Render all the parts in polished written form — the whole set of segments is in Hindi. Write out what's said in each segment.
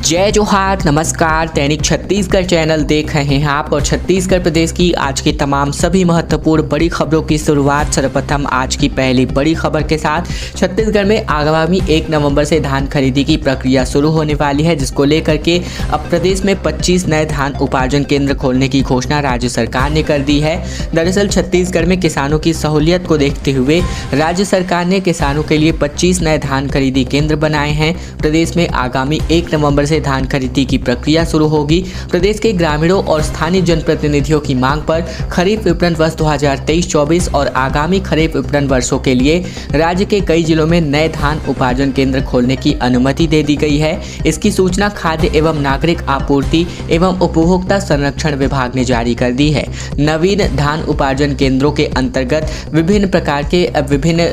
जय जोहार, नमस्कार। दैनिक छत्तीसगढ़ चैनल देख रहे हैं आप और छत्तीसगढ़ प्रदेश की आज की तमाम सभी महत्वपूर्ण बड़ी खबरों की शुरुआत सर्वप्रथम आज की पहली बड़ी खबर के साथ। छत्तीसगढ़ में आगामी 1 नवंबर से धान खरीदी की प्रक्रिया शुरू होने वाली है, जिसको लेकर के अब प्रदेश में 25 नए धान उपार्जन केंद्र खोलने की घोषणा राज्य सरकार ने कर दी है। दरअसल छत्तीसगढ़ में किसानों की सहूलियत को देखते हुए राज्य सरकार ने किसानों के लिए 25 नए धान खरीदी केंद्र बनाए हैं। प्रदेश में आगामी 1 नवंबर से धान खरीदी की प्रक्रिया शुरू होगी। प्रदेश के ग्रामीणों और स्थानीय जनप्रतिनिधियों की मांग पर खरीफ विपणन वर्ष 2023-24 और आगामी खरीफ विपणन वर्षों के लिए राज्य के कई जिलों में नए धान उपार्जन केंद्र खोलने की अनुमति दे दी गई है। इसकी सूचना खाद्य एवं नागरिक आपूर्ति एवं उपभोक्ता संरक्षण विभाग ने जारी कर दी है। नवीन धान उपार्जन केंद्रों के अंतर्गत विभिन्न प्रकार के विभिन्न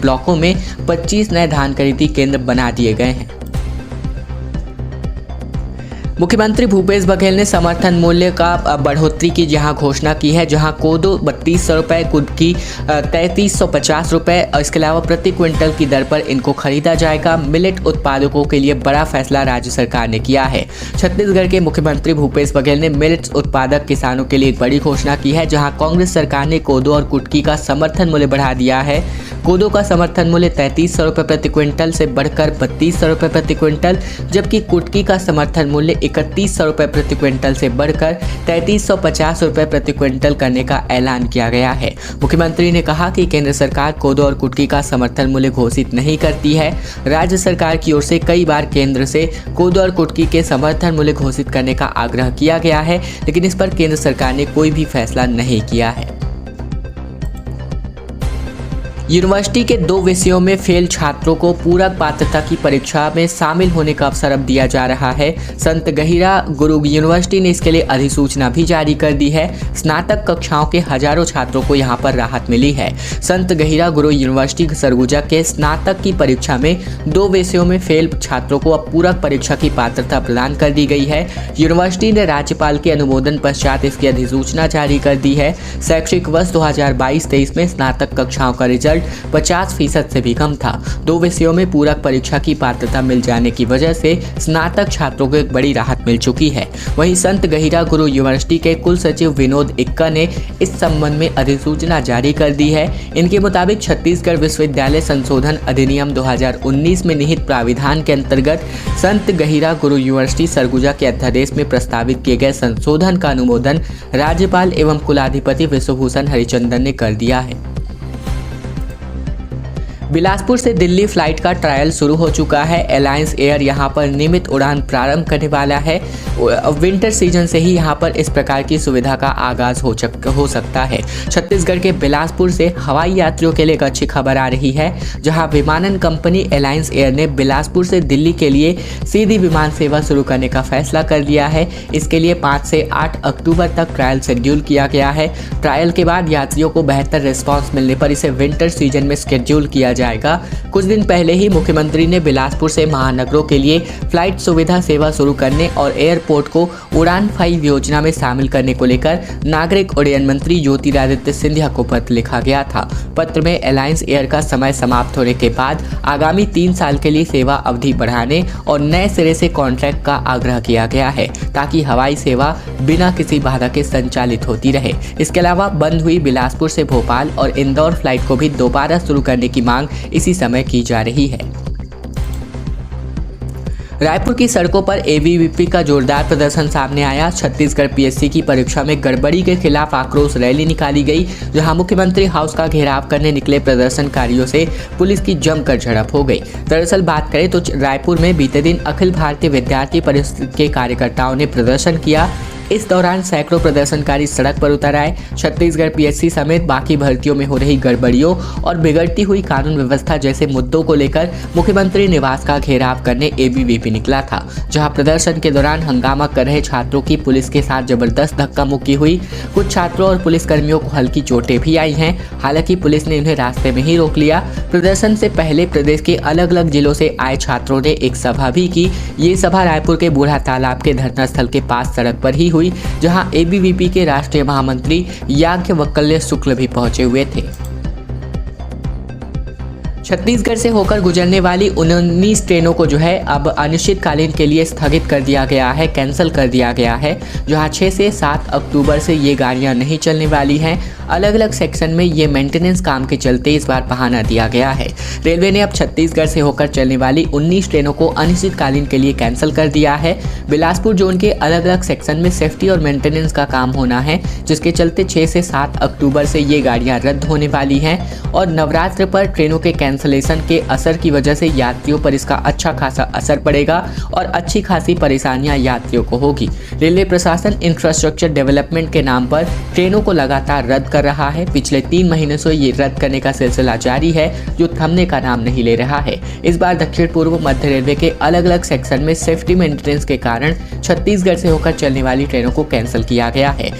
ब्लॉकों में 25 नए धान खरीदी केंद्र बना दिए गए हैं। मुख्यमंत्री भूपेश बघेल ने समर्थन मूल्य का बढ़ोतरी की जहां घोषणा की है, जहां कोदो 3200 रुपये, कुटकी 3350 रुपये, इसके अलावा प्रति क्विंटल की दर पर इनको खरीदा जाएगा। मिलेट उत्पादकों के लिए बड़ा फैसला राज्य सरकार ने किया है। छत्तीसगढ़ के मुख्यमंत्री भूपेश बघेल ने मिलेट्स उत्पादक किसानों के लिए एक बड़ी घोषणा की है, जहाँ कांग्रेस सरकार ने कोदो और कुटकी का समर्थन मूल्य बढ़ा दिया है। कोदो का समर्थन मूल्य 3300 रुपये प्रति क्विंटल से बढ़कर 3200 रुपये प्रति क्विंटल, जबकि कुटकी का समर्थन मूल्य 3100 रुपये प्रति क्विंटल से बढ़कर 3350 रुपये प्रति क्विंटल करने का ऐलान किया गया है। मुख्यमंत्री ने कहा कि केंद्र सरकार कोदो और कुटकी का समर्थन मूल्य घोषित नहीं करती है। राज्य सरकार की ओर से कई बार केंद्र से कोदो और कुटकी के समर्थन मूल्य घोषित करने का आग्रह किया गया है, लेकिन इस पर केंद्र सरकार ने कोई भी फैसला नहीं किया है। यूनिवर्सिटी के 2 विषयों में फेल छात्रों को पूरक पात्रता की परीक्षा में शामिल होने का अवसर अब दिया जा रहा है। संत गहिरा गुरु यूनिवर्सिटी ने इसके लिए अधिसूचना भी जारी कर दी है। स्नातक कक्षाओं के हजारों छात्रों को यहां पर राहत मिली है। संत गहिरा गुरु यूनिवर्सिटी सरगुजा के स्नातक की परीक्षा में 2 विषयों में फेल छात्रों को अब पूरक परीक्षा की पात्रता प्रदान कर दी गई है। यूनिवर्सिटी ने राज्यपाल के अनुमोदन पश्चात इसकी अधिसूचना जारी कर दी है। शैक्षिक वर्ष 2022-23 में स्नातक कक्षाओं का रिजल्ट 50% से भी कम था। 2 विषयों में पूरक परीक्षा की पात्रता मिल जाने की वजह से स्नातक छात्रों को एक बड़ी राहत मिल चुकी है। वहीं संत गहिरा गुरु यूनिवर्सिटी के कुल सचिव विनोद इक्का ने इस संबंध में अधिसूचना जारी कर दी है। इनके मुताबिक छत्तीसगढ़ विश्वविद्यालय संशोधन अधिनियम 2019 में निहित प्राविधान के अंतर्गत संत गहिरा गुरु यूनिवर्सिटी सरगुजा के अध्यादेश में प्रस्तावित किए गए संशोधन का अनुमोदन राज्यपाल एवं कुलाधिपति विश्वभूषण हरिचंदन ने कर दिया है। बिलासपुर से दिल्ली फ्लाइट का ट्रायल शुरू हो चुका है। एलायंस एयर यहां पर नियमित उड़ान प्रारंभ करने वाला है। विंटर सीजन से ही यहां पर इस प्रकार की सुविधा का आगाज हो सकता है। छत्तीसगढ़ के बिलासपुर से हवाई यात्रियों के लिए एक अच्छी खबर आ रही है, जहां विमानन कंपनी एलायंस एयर ने बिलासपुर से दिल्ली के लिए सीधी विमान सेवा शुरू करने का फैसला कर लिया है। इसके लिए 5 से 8 अक्टूबर तक ट्रायल शेड्यूल किया गया है। ट्रायल के बाद यात्रियों को बेहतर रिस्पॉन्स मिलने पर इसे विंटर सीजन में शेड्यूल किया जाएगा। कुछ दिन पहले ही मुख्यमंत्री ने बिलासपुर से महानगरों के लिए फ्लाइट सुविधा सेवा शुरू करने और एयरपोर्ट को उड़ान 5 योजना में शामिल करने को लेकर नागरिक उड्डयन मंत्री ज्योतिरादित्य सिंधिया को पत्र लिखा गया था। पत्र में एलायंस एयर का समय समाप्त होने के बाद आगामी 3 साल के लिए सेवा अवधि बढ़ाने और नए सिरे से कॉन्ट्रैक्ट का आग्रह किया गया है, ताकि हवाई सेवा बिना किसी बाधा के संचालित होती रहे। इसके अलावा बंद हुई बिलासपुर से भोपाल और इंदौर फ्लाइट को भी दोबारा शुरू करने की मांग इसी समय की जा रही है। रायपुर की सड़कों पर एबीवीपी का जोरदार प्रदर्शन सामने आया। छत्तीसगढ़ पीएससी की परीक्षा में गड़बड़ी के खिलाफ आक्रोश रैली निकाली गई, जहां मुख्यमंत्री हाउस का घेराव करने निकले प्रदर्शनकारियों से पुलिस की जमकर झड़प हो गई। दरअसल बात करें तो रायपुर में बीते दिन अखिल भारतीय विद्यार्थी परिषद के कार्यकर्ताओं ने प्रदर्शन किया। इस दौरान सैकड़ों प्रदर्शनकारी सड़क पर उतर आए। छत्तीसगढ़ पीएससी समेत बाकी भर्तियों में हो रही गड़बड़ियों और बिगड़ती हुई कानून व्यवस्था जैसे मुद्दों को लेकर मुख्यमंत्री निवास का घेराव करने एबीवीपी निकला था, जहां प्रदर्शन के दौरान हंगामा कर रहे छात्रों की पुलिस के साथ जबरदस्त धक्का मुक्की हुई। कुछ छात्रों और पुलिसकर्मियों को हल्की चोटें भी आई हैं। हालांकि पुलिस ने उन्हें रास्ते में ही रोक लिया। प्रदर्शन से पहले प्रदेश के अलग अलग जिलों से आए छात्रों ने एक सभा भी की। ये सभा रायपुर के बूढ़ा तालाब के धरना स्थल के पास सड़क पर ही हुई, जहां एबीवीपी के राष्ट्रीय महामंत्री याज्ञवल्क्य शुक्ल भी पहुंचे हुए थे। छत्तीसगढ़ से होकर गुजरने वाली 19 ट्रेनों को जो है अब अनिश्चितकालीन के लिए स्थगित कर दिया गया है, कैंसिल कर दिया गया है। जहां 6 से 7 अक्टूबर से ये गाड़ियां नहीं चलने वाली हैं। अलग अलग सेक्शन में ये मेंटेनेंस काम के चलते इस बार बहाना दिया गया है। रेलवे ने अब छत्तीसगढ़ से होकर चलने वाली 19 ट्रेनों को अनिश्चितकालीन के लिए कैंसिल कर दिया है। बिलासपुर जोन के अलग अलग सेक्शन में सेफ्टी और मेंटेनेंस का काम होना है, जिसके चलते 6 से 7 अक्टूबर से ये गाड़ियां रद्द होने वाली हैं। और नवरात्र पर ट्रेनों के कैंसलेशन के असर की वजह से यात्रियों पर इसका अच्छा खासा असर पड़ेगा और अच्छी खासी परेशानियां यात्रियों को होगी। रेलवे प्रशासन इंफ्रास्ट्रक्चर डेवलपमेंट के नाम पर ट्रेनों को लगातार रद्द कर रहा है। पिछले 3 महीनों से ये रद्द करने का सिलसिला जारी है, जो थमने का नाम नहीं ले रहा है। इस बार दक्षिण पूर्व मध्य रेलवे के अलग अलग सेक्शन में सेफ्टी मेंटेनेंस के कारण छत्तीसगढ़ से होकर चलने वाली ट्रेनों को कैंसिल किया गया है।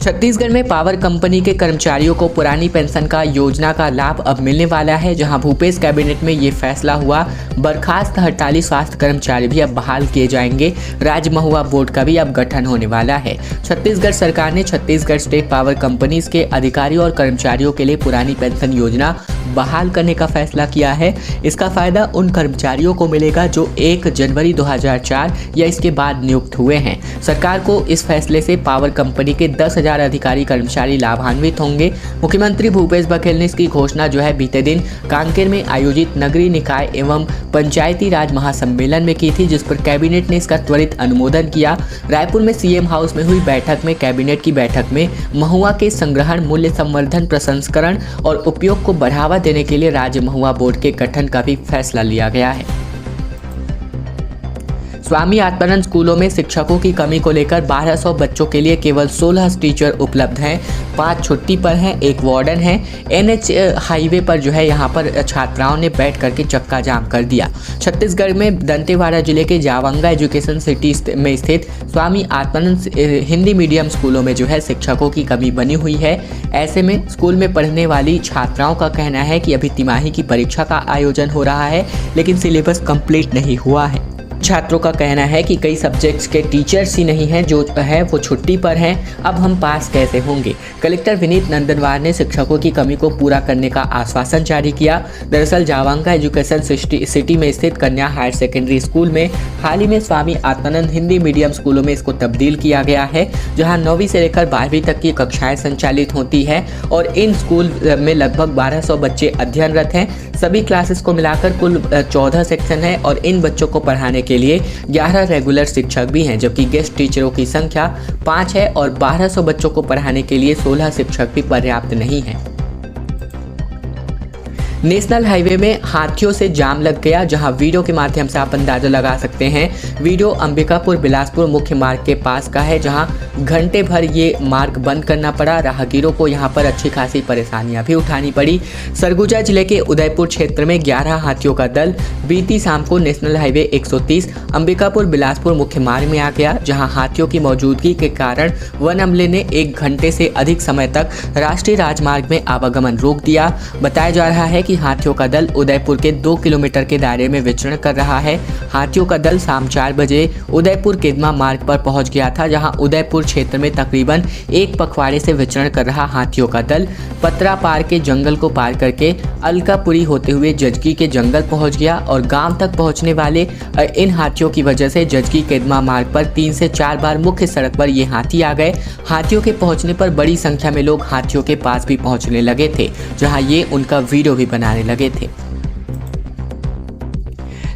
छत्तीसगढ़ में पावर कंपनी के कर्मचारियों को पुरानी पेंशन का योजना का लाभ अब मिलने वाला है। जहां भूपेश कैबिनेट में ये फैसला हुआ, बर्खास्त हड़ताली स्वास्थ्य कर्मचारी भी अब बहाल किए जाएंगे। राज्य महुआ बोर्ड का भी अब गठन होने वाला है। छत्तीसगढ़ सरकार ने छत्तीसगढ़ स्टेट पावर कंपनीज के अधिकारियों और कर्मचारियों के लिए पुरानी पेंशन योजना बहाल करने का फैसला किया है। इसका फायदा उन कर्मचारियों को मिलेगा जो 1 जनवरी 2004 या इसके बाद नियुक्त हुए हैं। सरकार को इस फैसले से पावर कंपनी के 10,000 अधिकारी कर्मचारी लाभान्वित होंगे। मुख्यमंत्री भूपेश बघेल ने इसकी घोषणा जो है बीते दिन कांकेर में आयोजित नगरीय निकाय एवं पंचायती राज महासम्मेलन में की थी, जिस पर कैबिनेट ने इसका त्वरित अनुमोदन किया। रायपुर में सीएम हाउस में हुई बैठक में कैबिनेट की बैठक में महुआ के संग्रहण, मूल्य संवर्धन, प्रसंस्करण और उपयोग को बढ़ावा देने के लिए राज्य महुआ बोर्ड के गठन का भी फैसला लिया गया है। स्वामी आत्मानंद स्कूलों में शिक्षकों की कमी को लेकर 1200 बच्चों के लिए केवल 16 टीचर उपलब्ध हैं। 5 छुट्टी पर हैं, 1 वार्डन है। NH हाईवे पर जो है यहाँ पर छात्राओं ने बैठ करके चक्का जाम कर दिया। छत्तीसगढ़ में दंतेवाड़ा जिले के जावंगा एजुकेशन सिटी में स्थित स्वामी आत्मानंद हिंदी मीडियम स्कूलों में जो है शिक्षकों की कमी बनी हुई है। ऐसे में स्कूल में पढ़ने वाली छात्राओं का कहना है कि अभी तिमाही की परीक्षा का आयोजन हो रहा है, लेकिन सिलेबस कंप्लीट नहीं हुआ है। छात्रों का कहना है कि कई सब्जेक्ट्स के टीचर्स ही नहीं हैं, जो है वो छुट्टी पर हैं। अब हम पास कैसे होंगे? कलेक्टर विनीत नंदनवार ने शिक्षकों की कमी को पूरा करने का आश्वासन जारी किया। दरअसल जावंगा एजुकेशन सिटी में स्थित कन्या हायर सेकेंडरी स्कूल में हाल ही में स्वामी आत्मानंद हिंदी मीडियम स्कूलों में इसको तब्दील किया गया है, जहाँ 9वीं से लेकर 12वीं तक की कक्षाएं संचालित होती है और इन स्कूल में लगभग 1200 बच्चे अध्ययनरत हैं। सभी क्लासेस को मिलाकर कुल 14 सेक्शन है और इन बच्चों को पढ़ाने के लिए 11 रेगुलर शिक्षक भी हैं, जबकि गेस्ट टीचरों की संख्या 5 है और 1200 बच्चों को पढ़ाने के लिए 16 शिक्षक भी पर्याप्त नहीं हैं। नेशनल हाईवे में हाथियों से जाम लग गया, जहां वीडियो के माध्यम से आप अंदाजा लगा सकते हैं। वीडियो अंबिकापुर बिलासपुर मुख्य मार्ग के पास का है, जहां घंटे भर ये मार्ग बंद करना पड़ा। राहगीरों को यहां पर अच्छी खासी परेशानियां भी उठानी पड़ी। सरगुजा जिले के उदयपुर क्षेत्र में 11 हाथियों का दल बीती शाम को नेशनल हाईवे 130 अंबिकापुर बिलासपुर मुख्य मार्ग में आ गया, जहां हाथियों की मौजूदगी के कारण वन अमले ने 1 घंटे से अधिक समय तक राष्ट्रीय राजमार्ग में आवागमन रोक दिया। बताया जा रहा है कि हाथियों का दल उदयपुर के 2 किलोमीटर के दायरे में विचरण कर रहा है। हाथियों का दल शाम 4 बजे उदयपुर केदमा मार्ग पर पहुंच गया था, जहां उदयपुर क्षेत्र में तकरीबन 1 पखवाड़े से विचरण कर रहा हाथियों का दल पतरा पार के जंगल को पार करके अलकापुरी होते हुए जजगी के जंगल पहुंच गया और गांव तक पहुंचने वाले इन हाथियों की वजह से जजगी केदमा मार्ग पर 3 से 4 बार मुख्य सड़क पर ये हाथी आ गए। हाथियों के पहुंचने पर बड़ी संख्या में लोग हाथियों के पास भी पहुंचने लगे थे, जहां ये उनका वीडियो भी बनाने लगे थे।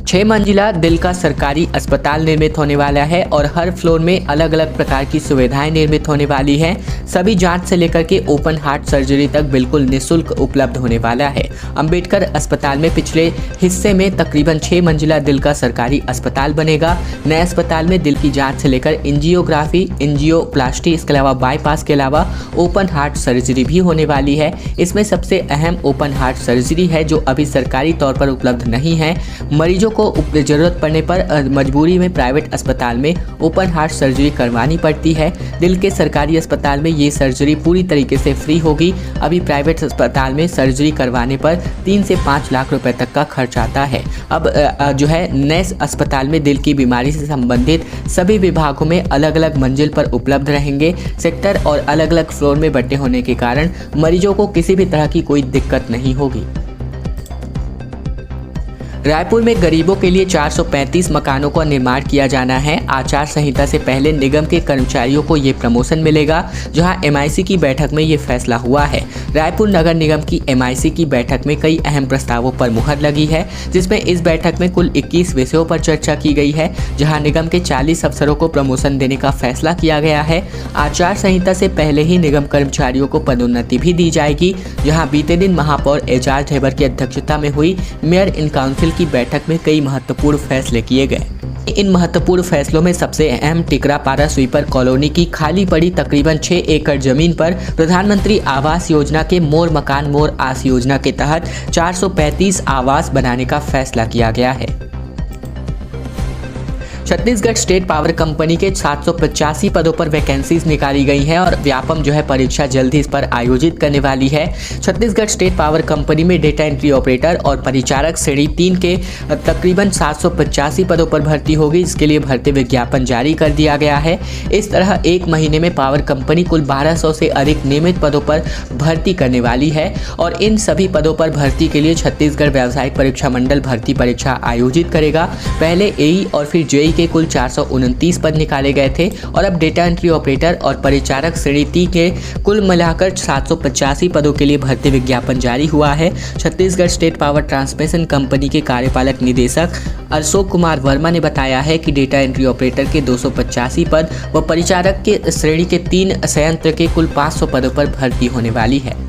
6 मंजिला दिल का सरकारी अस्पताल निर्मित होने वाला है और हर फ्लोर में अलग अलग प्रकार की सुविधाएं निर्मित होने वाली हैं। सभी जांच से लेकर के ओपन हार्ट सर्जरी तक बिल्कुल निःशुल्क उपलब्ध होने वाला है। अंबेडकर अस्पताल में पिछले हिस्से में तकरीबन 6 मंजिला दिल का सरकारी अस्पताल बनेगा। नए अस्पताल में दिल की जांच से लेकर एंजियोग्राफी, एंजियोप्लास्टी, इसके अलावा बाईपास के अलावा ओपन हार्ट सर्जरी भी होने वाली है। इसमें सबसे अहम ओपन हार्ट सर्जरी है, जो अभी सरकारी तौर पर उपलब्ध नहीं है। मरीजों को ज़रूरत पड़ने पर मजबूरी में प्राइवेट अस्पताल में ओपन हार्ट सर्जरी करवानी पड़ती है। दिल के सरकारी अस्पताल में ये सर्जरी पूरी तरीके से फ्री होगी। अभी प्राइवेट अस्पताल में सर्जरी करवाने पर 3 से 5 लाख रुपए तक का खर्च आता है। अब जो है नए अस्पताल में दिल की बीमारी से संबंधित सभी विभागों में अलग अलग मंजिल पर उपलब्ध रहेंगे। सेक्टर और अलग अलग फ्लोर में बंटे होने के कारण मरीजों को किसी भी तरह की कोई दिक्कत नहीं होगी। रायपुर में गरीबों के लिए 435 मकानों का निर्माण किया जाना है। आचार संहिता से पहले निगम के कर्मचारियों को ये प्रमोशन मिलेगा, जहां एमआईसी की बैठक में ये फैसला हुआ है। रायपुर नगर निगम की एमआईसी की बैठक में कई अहम प्रस्तावों पर मुहर लगी है, जिसमें इस बैठक में कुल 21 विषयों पर चर्चा की गई है, जहाँ निगम के 40 अफसरों को प्रमोशन देने का फैसला किया गया है। आचार संहिता से पहले ही निगम कर्मचारियों को पदोन्नति भी दी जाएगी। जहाँ बीते दिन महापौर एजाज ढेबर की अध्यक्षता में हुई मेयर इन काउंसिल की बैठक में कई महत्वपूर्ण फैसले किए गए। इन महत्वपूर्ण फैसलों में सबसे अहम टिकरापारा स्वीपर कॉलोनी की खाली पड़ी तकरीबन 6 एकड़ जमीन पर प्रधानमंत्री आवास योजना के मोर मकान मोर आस योजना के तहत 435 आवास बनाने का फैसला किया गया है। छत्तीसगढ़ स्टेट पावर कंपनी के 785 पदों पर वैकेंसीज निकाली गई हैं और व्यापम जो है परीक्षा जल्द ही इस पर आयोजित करने वाली है। छत्तीसगढ़ स्टेट पावर कंपनी में डेटा एंट्री ऑपरेटर और परिचारक श्रेणी 3 के तकरीबन 785 पदों पर भर्ती होगी। इसके लिए भर्ती विज्ञापन जारी कर दिया गया है। इस तरह एक महीने में पावर कंपनी कुल 1200 से अधिक नियमित पदों पर भर्ती करने वाली है और इन सभी पदों पर भर्ती के लिए छत्तीसगढ़ व्यावसायिक परीक्षा मंडल भर्ती परीक्षा आयोजित करेगा। पहले एई और फिर जेई के कुल 429 पद निकाले गए थे और अब डेटा एंट्री ऑपरेटर और परिचारक श्रेणी 3 के कुल मिलाकर 785 पदों के लिए भर्ती विज्ञापन जारी हुआ है। Chhattisgarh state power transmission company के कार्यपालक निदेशक अशोक कुमार वर्मा ने बताया है कि डेटा एंट्री ऑपरेटर के 285 पद व परिचारक के श्रेणी के 3 संयंत्र के कुल 500 पदों पर भर्ती होने वाली है।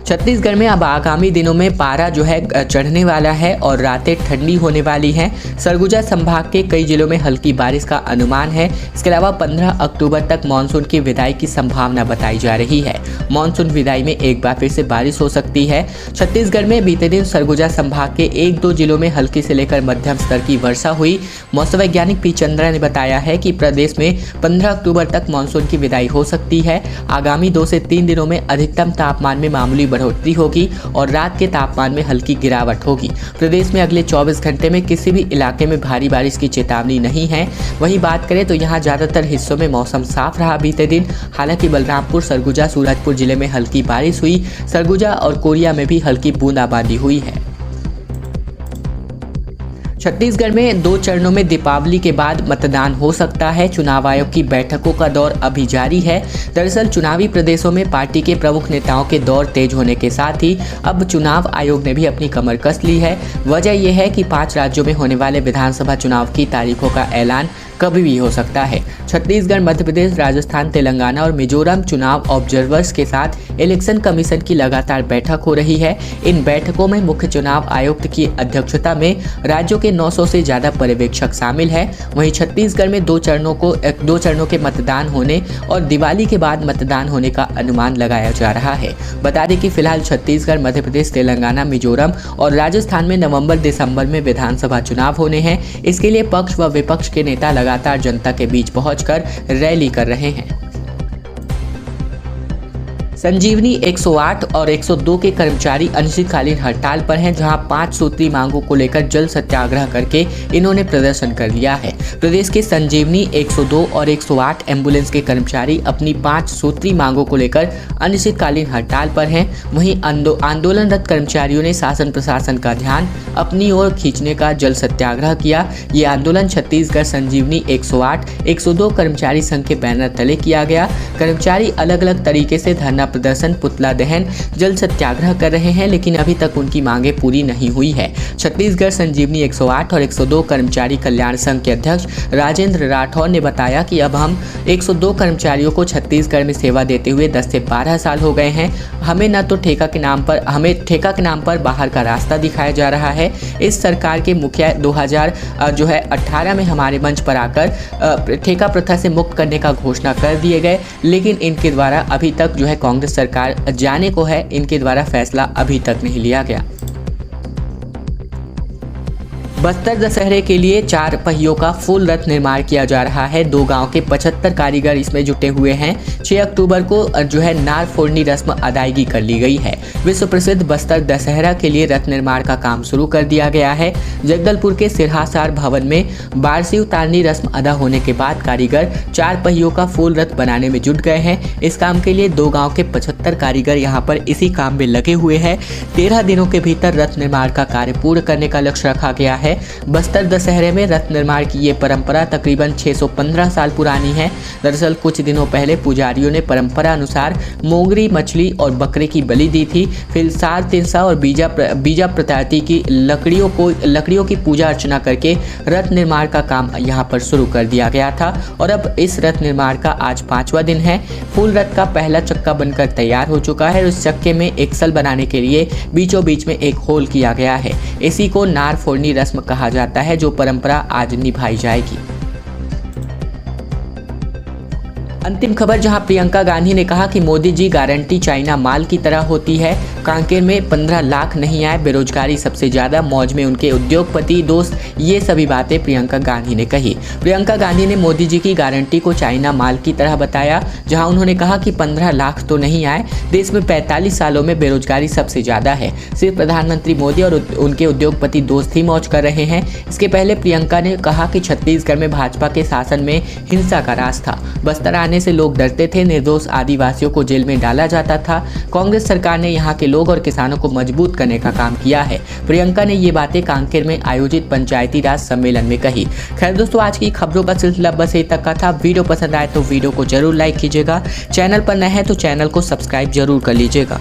छत्तीसगढ़ में अब आगामी दिनों में पारा जो है चढ़ने वाला है और रातें ठंडी होने वाली हैं। सरगुजा संभाग के कई जिलों में हल्की बारिश का अनुमान है। इसके अलावा 15 अक्टूबर तक मानसून की विदाई की संभावना बताई जा रही है। मानसून विदाई में एक बार फिर से बारिश हो सकती है। छत्तीसगढ़ में बीते दिन सरगुजा संभाग के 1-2 जिलों में हल्की से लेकर मध्यम स्तर की वर्षा हुई। मौसम वैज्ञानिक पी चंद्रा ने बताया है कि प्रदेश में 15 अक्टूबर तक मानसून की विदाई हो सकती है। आगामी 2 से 3 दिनों में अधिकतम तापमान में मामूली बढ़ोतरी होगी और रात के तापमान में हल्की गिरावट होगी। प्रदेश में अगले 24 घंटे में किसी भी इलाके में भारी बारिश की चेतावनी नहीं है। वहीं बात करें तो यहाँ ज्यादातर हिस्सों में मौसम साफ रहा बीते दिन। हालांकि बलरामपुर, सरगुजा, सूरजपुर जिले में हल्की बारिश हुई। सरगुजा और कोरिया में भी हल्की बूंदाबांदी हुई है। छत्तीसगढ़ में 2 चरणों में दीपावली के बाद मतदान हो सकता है। चुनाव आयोग की बैठकों का दौर अभी जारी है। दरअसल चुनावी प्रदेशों में पार्टी के प्रमुख नेताओं के दौर तेज होने के साथ ही अब चुनाव आयोग ने भी अपनी कमर कस ली है। वजह यह है कि 5 राज्यों में होने वाले विधानसभा चुनाव की तारीखों का ऐलान कभी भी हो सकता है। छत्तीसगढ़, मध्य प्रदेश, राजस्थान, तेलंगाना और मिजोरम चुनाव ऑब्जर्वर्स के साथ इलेक्शन कमीशन की लगातार बैठक हो रही है। इन बैठकों में मुख्य चुनाव आयुक्त की अध्यक्षता में राज्यों के 900 से ज्यादा पर्यवेक्षक शामिल है। वहीं छत्तीसगढ़ में 2 चरणों के मतदान होने और दिवाली के बाद मतदान होने का अनुमान लगाया जा रहा है। बता दें कि फिलहाल छत्तीसगढ़, मध्य प्रदेश, तेलंगाना, मिजोरम और राजस्थान में नवंबर-दिसंबर में विधानसभा चुनाव होने हैं। इसके लिए पक्ष व विपक्ष के नेता लगातार जनता के बीच पहुंचकर रैली कर रहे हैं। संजीवनी 108 और 102 के कर्मचारी अनिश्चितकालीन हड़ताल पर हैं, जहां 5 सूत्री मांगों को लेकर जल सत्याग्रह करके इन्होंने प्रदर्शन कर लिया है। प्रदेश के संजीवनी 102 और 108 एम्बुलेंस के कर्मचारी अपनी 5 सूत्री मांगों को लेकर अनिश्चितकालीन हड़ताल पर हैं। वहीं आंदोलनरत कर्मचारियों ने शासन प्रशासन का ध्यान अपनी ओर खींचने का जल सत्याग्रह किया। ये आंदोलन छत्तीसगढ़ संजीवनी 108, 102 कर्मचारी संघ के बैनर तले किया गया। कर्मचारी अलग अलग तरीके से धरना प्रदर्शन, पुतला दहन, जल सत्याग्रह कर रहे हैं, लेकिन अभी तक उनकी मांगे पूरी नहीं हुई है। छत्तीसगढ़ संजीवनी 108 और 102 कर्मचारी कल्याण संघ के अध्यक्ष राजेंद्र राठौर ने बताया कि अब हम 102 कर्मचारियों को छत्तीसगढ़ में सेवा देते हुए 10 से 12 साल हो गए हैं। हमें ठेका के नाम पर बाहर का रास्ता दिखाया जा रहा है। इस सरकार के मुखिया 2018 में हमारे मंच पर आकर ठेका प्रथा से मुक्त करने का घोषणा कर दिए गए, लेकिन इनके द्वारा अभी तक कांग्रेस सरकार जाने को है, इनके द्वारा फैसला अभी तक नहीं लिया गया। बस्तर दशहरे के लिए 4 पहियों का फुल रथ निर्माण किया जा रहा है। 2 गांव के 75 कारीगर इसमें जुटे हुए हैं। 6 अक्टूबर को जो है नार फोड़नी रस्म अदायगी कर ली गई है। विश्व प्रसिद्ध बस्तर दशहरा के लिए रथ निर्माण का काम शुरू कर दिया गया है। जगदलपुर के सिरहासार भवन में बारसी उतारनी रस्म अदा होने के बाद कारीगर 4 पहियों का फुल रथ बनाने में जुट गए हैं। इस काम के लिए 2 गाँव के 75 कारीगर यहाँ पर इसी काम में लगे हुए हैं। 13 दिनों के भीतर रथ निर्माण का कार्य पूर्ण करने का लक्ष्य रखा गया है। बस्तर दशहरे में रथ निर्माण की ये परंपरा तकरीबन 615 साल पुरानी है। दरअसल कुछ दिनों पहले पुजारियों ने परंपरा अनुसार मोगरी, मछली और बकरे की बलि दी थी। फिर सार, तिरसा और बीजा प्रजाति की लकड़ियों की पूजा अर्चना करके रथ निर्माण का काम यहाँ पर शुरू कर दिया गया था और अब इस रथ निर्माण का आज 5वां दिन है। फुल रथ का पहला चक्का बनकर तैयार हो चुका है। उस चक्के में एक्सल बनाने के लिए बीचों बीच में एक होल किया गया है। इसी को नार फोड़नी रस्म कहा जाता है, जो परंपरा आज निभाई जाएगी। अंतिम खबर, जहां प्रियंका गांधी ने कहा कि मोदी जी गारंटी चाइना माल की तरह होती है। कांकेर में 15 लाख नहीं आए, बेरोजगारी सबसे ज्यादा, मौज में उनके उद्योगपति दोस्त, ये सभी बातें प्रियंका गांधी ने कही। प्रियंका गांधी ने मोदी जी की गारंटी को चाइना माल की तरह बताया, जहां उन्होंने कहा कि 15 लाख तो नहीं आए, देश में 45 सालों में बेरोजगारी सबसे ज्यादा है। सिर्फ प्रधानमंत्री मोदी और उनके उद्योगपति दोस्त ही मौज कर रहे हैं। इसके पहले प्रियंका ने कहा कि छत्तीसगढ़ में भाजपा के शासन में हिंसा का राज था। बस्तर आने से लोग डरते थे, निर्दोष आदिवासियों को जेल में डाला जाता था। कांग्रेस सरकार ने यहाँ के लोग और किसानों को मजबूत करने का काम किया है। प्रियंका ने ये बातें कांकेर में आयोजित पंचायती राज सम्मेलन में कही। खैर दोस्तों, आज की खबरों का सिलसिला बस यही तक का था। वीडियो पसंद आए तो वीडियो को जरूर लाइक कीजिएगा। चैनल पर नए हैं तो चैनल को सब्सक्राइब जरूर कर लीजिएगा।